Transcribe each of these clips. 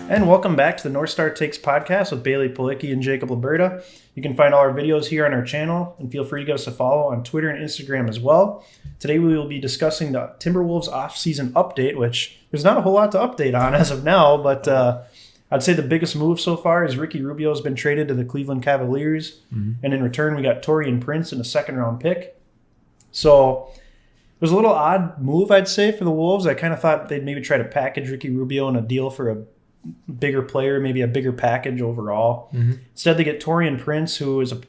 And welcome back to the North Star Takes podcast with Bailey Palicki and Jacob Liberta. You can find all our videos here on our channel, and feel free to give us a follow on Twitter and Instagram as well. Today we will be discussing the Timberwolves offseason update, which there's not a whole lot to update on as of now, but I'd say the biggest move so far is Ricky Rubio has been traded to the Cleveland Cavaliers, and in return we got Taurean Prince and a second-round pick. So it was a little odd move, I'd say, for the Wolves. I kind of thought they'd maybe try to package Ricky Rubio in a deal for a bigger player, maybe a bigger package overall. Instead, they get Taurean Prince, who is a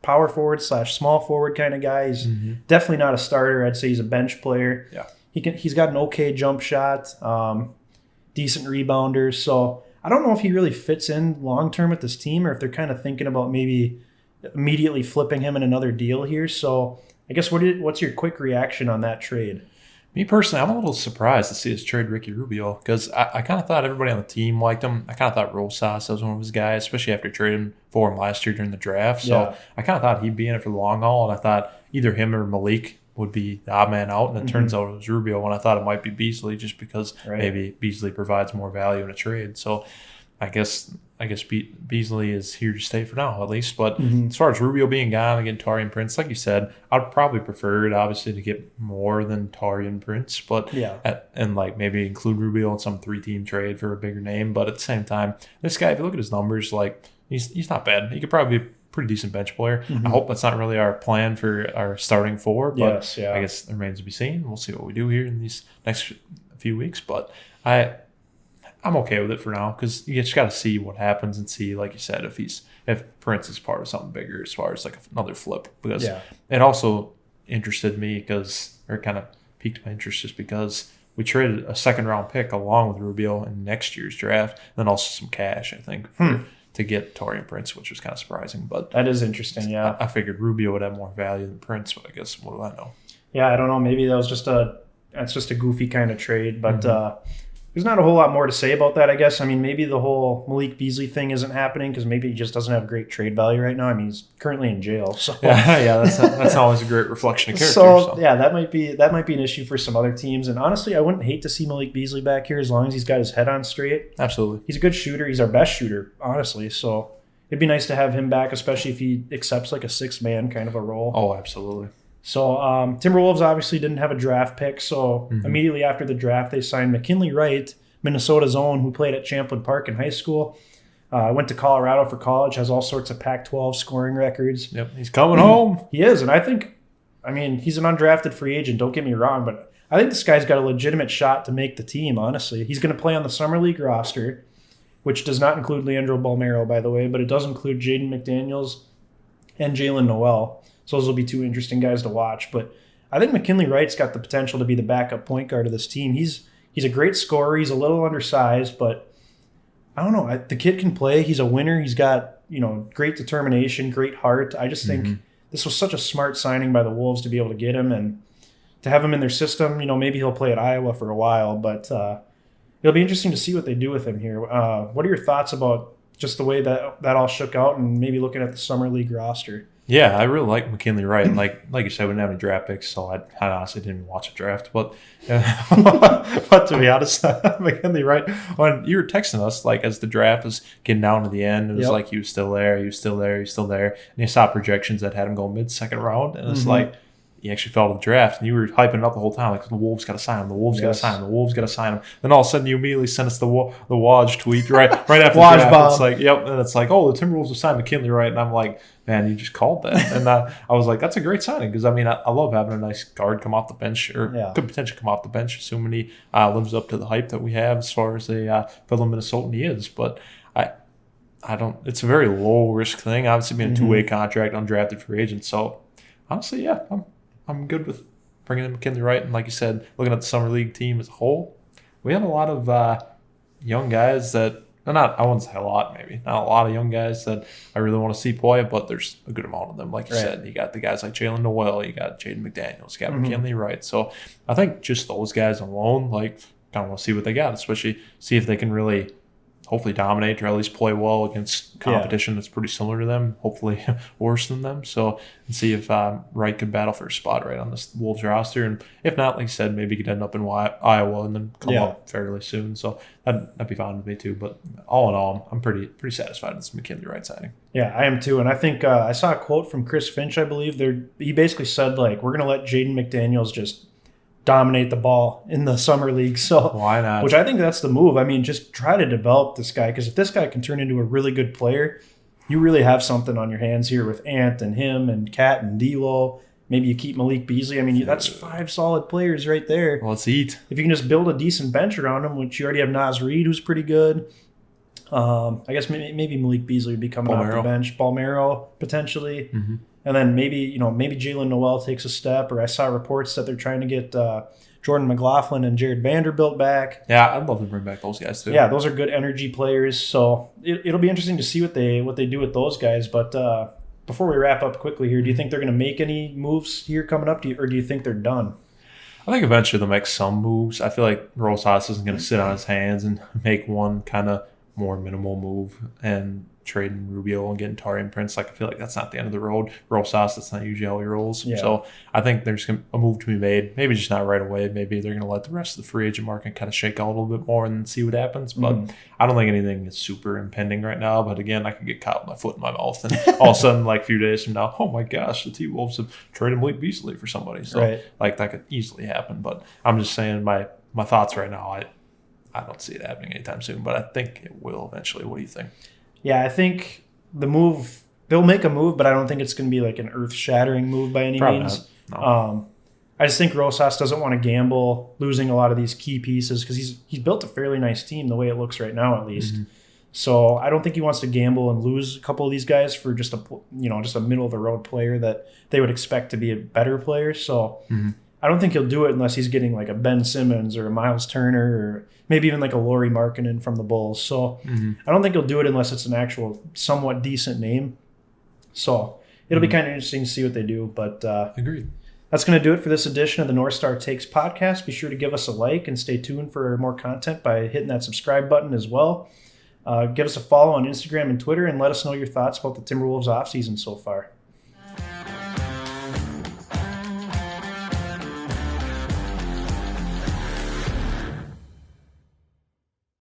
power forward / small forward kind of guy. He's definitely not a starter. I'd say he's a bench player. Yeah, he's got an okay jump shot, decent rebounder. So I don't know if he really fits in long term with this team, or if they're kind of thinking about maybe immediately flipping him in another deal here. So I guess what's your quick reaction on that trade? Me personally, I'm a little surprised to see us trade Ricky Rubio because I kind of thought everybody on the team liked him. I kind of thought Rosas was one of his guys, especially after trading for him last year during the draft. So I kind of thought he'd be in it for the long haul, and I thought either him or Malik would be the odd man out, and it turns out it was Rubio, and I thought it might be Beasley just because maybe Beasley provides more value in a trade. So I guess Beasley is here to stay for now, at least. But as far as Rubio being gone and getting Taurean Prince, like you said, I'd probably prefer it, obviously, to get more than Taurean Prince. But and like maybe include Rubio in some 3-team trade for a bigger name. But at the same time, this guy, if you look at his numbers, like he's not bad. He could probably be a pretty decent bench player. I hope that's not really our plan for our starting four. But I guess it remains to be seen. We'll see what we do here in these next few weeks. But I'm okay with it for now because you just got to see what happens and see, like you said, if Prince is part of something bigger as far as like another flip. Because it also interested me or kind of piqued my interest just because we traded a second-round pick along with Rubio in next year's draft, and then also some cash, I think, to get Taurean Prince, which was kind of surprising. But that is interesting, yeah. I figured Rubio would have more value than Prince, but I guess what do I know? Yeah, I don't know. Maybe that's just a goofy kind of trade, but there's not a whole lot more to say about that, I guess. I mean, maybe the whole Malik Beasley thing isn't happening because maybe he just doesn't have great trade value right now. I mean, he's currently in jail. So that's always a great reflection of character. So that might be an issue for some other teams. And honestly, I wouldn't hate to see Malik Beasley back here as long as he's got his head on straight. Absolutely. He's a good shooter. He's our best shooter, honestly. So it'd be nice to have him back, especially if he accepts like a 6-man kind of a role. Oh, absolutely. So Timberwolves obviously didn't have a draft pick. So immediately after the draft, they signed McKinley Wright, Minnesota's own, who played at Champlin Park in high school. Went to Colorado for college, has all sorts of Pac-12 scoring records. Yep, he's coming home. He is, and he's an undrafted free agent, don't get me wrong, but I think this guy's got a legitimate shot to make the team, honestly. He's going to play on the Summer League roster, which does not include Leandro Balmero, by the way, but it does include Jaden McDaniels and Jalen Noel. So those will be two interesting guys to watch. But I think McKinley Wright's got the potential to be the backup point guard of this team. He's a great scorer. He's a little undersized, but I don't know. The kid can play. He's a winner. He's got, great determination, great heart. I just think this was such a smart signing by the Wolves to be able to get him and to have him in their system. Maybe he'll play at Iowa for a while, but it'll be interesting to see what they do with him here. What are your thoughts about just the way that all shook out and maybe looking at the Summer League roster? Yeah, I really like McKinley Wright. And like you said, we didn't have any draft picks, so I honestly didn't even watch a draft. But but to be honest, McKinley Wright, when you were texting us, like as the draft was getting down to the end, it was like he was still there, and you saw projections that had him go mid-second round, and it's like he actually fell to the draft, and you were hyping it up the whole time, like the Wolves got to sign him, the Wolves got to sign him, the Wolves got to sign him. Then all of a sudden, you immediately sent us the Woj tweet right after the draft. Bomb. It's like, yep, and it's like, oh, the Timberwolves have signed McKinley Wright, and I'm like, man, you just called that, and I was like, that's a great signing because I love having a nice guard come off the bench or could potentially come off the bench, assuming he lives up to the hype that we have as far as a fellow Minnesotan he is, but I don't. It's a very low risk thing. Obviously, being a 2-way contract, undrafted free agent. So honestly, yeah, I'm good with bringing in McKinley Wright. And like you said, looking at the Summer League team as a whole, we have a lot of young guys that I wouldn't say a lot, maybe not a lot of young guys that I really want to see play, but there's a good amount of them. Like you said, you got the guys like Jalen Noel, you got Jaden McDaniels, you got McKinley Wright. So I think just those guys alone, like, kind of want to see what they got, especially see if they can really hopefully dominate or at least play well against competition that's pretty similar to them, hopefully worse than them. So, and see if Wright could battle for a spot right on this Wolves roster. And if not, like I said, maybe he could end up in Iowa and then come up fairly soon. So that'd be fine with me too. But all in all, I'm pretty satisfied with this McKinley Wright signing. Yeah, I am too. And I think I saw a quote from Chris Finch, I believe. He basically said, like, we're going to let Jaden McDaniels just dominate the ball in the summer league. So why not? Which I think that's the move. I mean, just try to develop this guy, because if this guy can turn into a really good player, you really have something on your hands here with Ant and him and Cat and D'Lo. Maybe you keep Malik Beasley. I mean, that's 5 solid players right there. Well, let's eat. If you can just build a decent bench around him, which you already have Naz Reid, who's pretty good. I guess maybe Malik Beasley would be coming off the bench. Balmero, potentially. Mm-hmm. And then maybe Jalen Noel takes a step, or I saw reports that they're trying to get Jordan McLaughlin and Jared Vanderbilt back. Yeah, I'd love to bring back those guys too. Yeah, those are good energy players. So it'll be interesting to see what they do with those guys. But before we wrap up quickly here, do you think they're going to make any moves here coming up, or do you think they're done? I think eventually they'll make some moves. I feel like Rosas isn't going to sit on his hands and make one kind of more minimal move and trading Rubio and getting Taurean Prince. Like, I feel like that's not the end of the road. Rosas, that's not usually how he rolls. Yeah. So I think there's a move to be made. Maybe just not right away. Maybe they're going to let the rest of the free agent market kind of shake out a little bit more and see what happens. But I don't think anything is super impending right now. But again, I could get caught with my foot in my mouth and all of a sudden, like a few days from now, oh my gosh, the T-Wolves have traded Malik Beasley for somebody. So like that could easily happen. But I'm just saying my thoughts right now, I don't see it happening anytime soon, but I think it will eventually. What do you think? Yeah, I think they'll make a move, but I don't think it's going to be like an earth-shattering move by any means. No. I just think Rosas doesn't want to gamble losing a lot of these key pieces, because he's built a fairly nice team the way it looks right now, at least. Mm-hmm. So I don't think he wants to gamble and lose a couple of these guys for just a middle-of-the-road player that they would expect to be a better player. So I don't think he'll do it unless he's getting like a Ben Simmons or a Miles Turner or maybe even like a Lauri Markkanen from the Bulls. So I don't think he'll do it unless it's an actual somewhat decent name. So it'll be kind of interesting to see what they do. But agreed. That's going to do it for this edition of the North Star Takes podcast. Be sure to give us a like and stay tuned for more content by hitting that subscribe button as well. Give us a follow on Instagram and Twitter, and let us know your thoughts about the Timberwolves offseason so far.